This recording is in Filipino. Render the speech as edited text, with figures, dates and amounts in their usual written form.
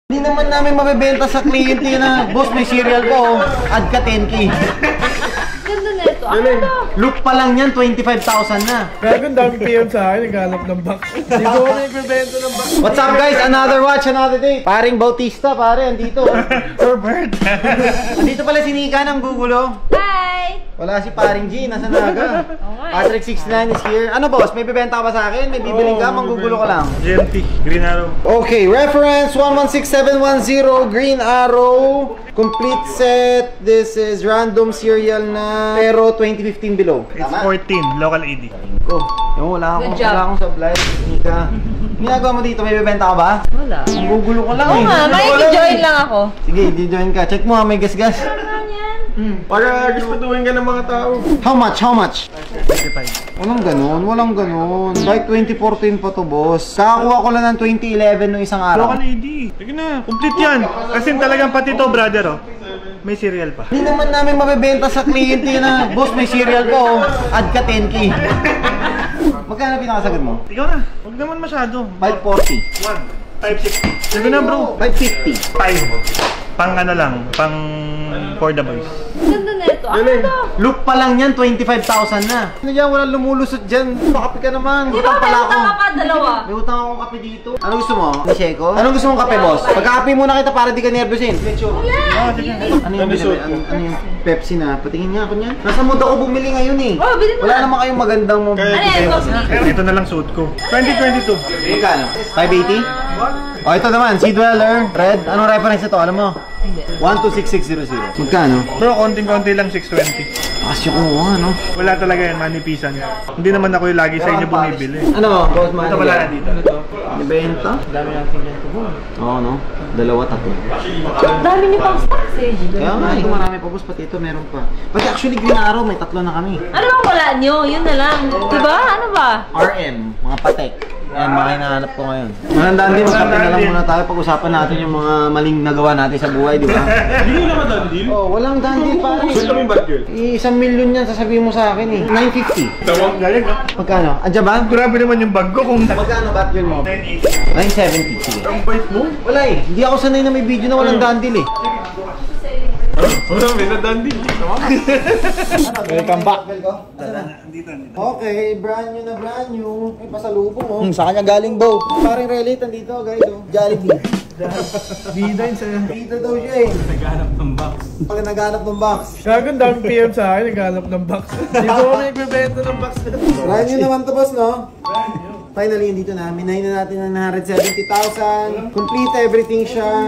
Hindi naman namin mabibenta sa kliyente na, boss, may cereal ko, add ka 10K. Ganda na ito. Ano ito? Look pa lang yan, 25,000 na. Kaya kung dami PM sa akin, naghanap ng box. Hindi ko na nagbibenta ng box. What's up guys? Another watch, another day. Paring Bautista, pare, andito. Herbert. Andito pala si Nika ng gugulo. Hi! Wala si paring G, nasa naga. Patrick 69 is here. Ano boss, may bibenta ka ba sa akin? May bibiling ka, manggugulo ka lang. GMT, Green Arrow. Okay, reference 116710, Green Arrow. Complete set. This is random serial na pero 2015 below. It's 14, local AD. Oh, yung wala Good job. akong supply. Nika. Ginagawa mo dito, may bibenta ka ba? Wala. Gugulo ko lang Oo nga, may join lang ako. Sige, di-join ka. Check mo ha, may gas-gas. Para gustuduhin ka ng mga tao. How much? How much? 25. Walang ganun, walang ganun. Bike 2014 pa to, boss. Kakakuha ko lang ng 2011 no isang araw. Local AD. Sige na, complete yan. Kasi talagang pati to, brother, oh. May cereal pa. Hindi naman namin mabibenta sa kliyente na, boss, may cereal ko, add ka 10K. Magkano pinakasagad mo? Ikaw na, huwag naman masyado. 540. 1, 560. Sige na, bro. 550. 5. Pang ano lang, pang for the boys. Ganda na ito. Ano ito? Look pa lang yan, 25,000 na. Ano yan, walang lumulusot dyan. Makape ka naman. Di ba may utang ka pa dalawa? May utang akong kape dito. Ano gusto mo? Ni Sheko? Anong gusto mong kape, boss? Pagka-kape muna kita para di ka nervousin. Oh, sige. Ano yung binili? Ano yung Pepsi na? Patingin nga ako niyan. Nasa mood ako bumili ngayon eh. Oh, bilhin mo Wala na. naman kayong magandang mo. Ano yan? Ito na lang suit ko. 2022. Magkano? 580? Oh, ito naman, Sea Dweller, Red. Anong reference ito? Alam mo? Hindi. 126600. Magkano? Bro, konting-konti lang 620. Asyo ko nga, no? Wala talaga yan, manipisan. Hindi naman ako yung lagi sa inyo bumibili. Ano, boss man? Ito wala na dito. Ibenta? Dami natin dyan to. Oo, no? Dalawa, tatlo. Dami niyo pang stocks eh. Kaya nga, ito marami pa, boss. Pati ito, meron pa. Pati actually, Green Arrow, may tatlo na kami. Ano bang wala niyo? Yun na lang. Diba? Ano ba? RM, mga patek. Yan, mga hinahanap ko ngayon. Manandaan din, magkape na lang muna tayo. Pag-usapan natin yung mga maling nagawa natin sa buhay, di ba? Hindi naman done deal. Oh, walang done deal, pare. Gusto mo yung bad girl? 1,000,000 yan, sasabihin mo sa akin eh. 950. Tawag galing, no? Magkano? Andiyan ba? Grabe naman yung bag ko kung... Magkano bat yun mo? 980. 970, sige. Ang bait mo? Wala eh. Hindi ako sanay na may video na walang done deal eh. Wala, may na-done deal. Welcome back. Dito. Okay, brand new na brand new. May pasalubong oh. Sa kanya galing daw. Parang relate nandito guys oh. Jollibee. Bida yun sa'yo. Dito daw siya eh. Naghanap ng box. Pag naghanap ng box. Kaya kung dami PM sa akin, naghanap ng box. Hindi ko kami nagbibenta ng box. Brand new naman to boss no? Finally, dito na. Minahin na natin ng 170,000. Complete everything siya.